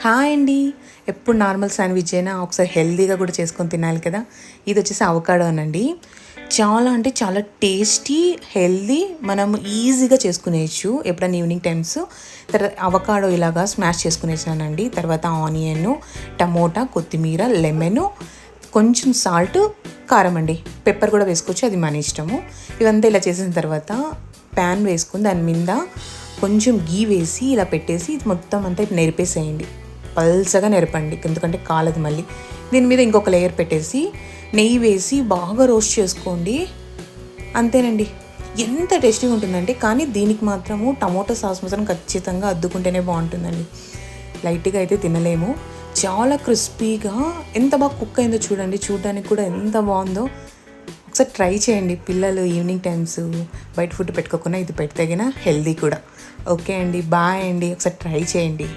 Hi అండి. ఎప్పుడు normal sandwich అయినా ఒకసారి హెల్తీగా కూడా చేసుకొని తినాలి కదా. ఇది వచ్చేసి అవకాడోనండి. చాలా అంటే చాలా టేస్టీ, హెల్తీ, మనం ఈజీగా చేసుకునేయచ్చు ఎప్పుడైనా ఈవినింగ్ టైమ్స్. తర్వాత అవకాడో ఇలాగా స్మాష్ చేసుకునేసానండి. తర్వాత ఆనియన్, టమోటా, కొత్తిమీర, లెమన్, కొంచెం సాల్ట్, కారం అండి, పెప్పర్ కూడా వేసుకోవచ్చు, అది మన ఇష్టము. ఇవంతా ఇలా చేసిన తర్వాత ప్యాన్ వేసుకుని దాని మీద కొంచెం గీ వేసి ఇలా పెట్టేసి ఇది మొత్తం అంతా నెరిపేసేయండి. పల్చగా నెరపండి, ఎందుకంటే కాలదు. మళ్ళీ దీని మీద ఇంకొక లేయర్ పెట్టేసి నెయ్యి వేసి బాగా రోస్ట్ చేసుకోండి. అంతేనండి. ఎంత టేస్టీగా ఉంటుందంటే, కానీ దీనికి మాత్రము టమోటా సాస్ మాత్రం ఖచ్చితంగా అద్దుకుంటేనే బాగుంటుందండి. లైట్గా అయితే తినలేము. చాలా క్రిస్పీగా ఎంత బాగా కుక్ అయిందో చూడండి. చూడడానికి కూడా ఎంత బాగుందో. ఒకసారి ట్రై చేయండి. పిల్లలు ఈవినింగ్ టైమ్స్ బయట ఫుడ్ పెట్టుకోకుండా ఇది పెడితే గిన హెల్దీ కూడా. ఓకే అండి, బాయ్ అండి. ఒకసారి ట్రై చేయండి.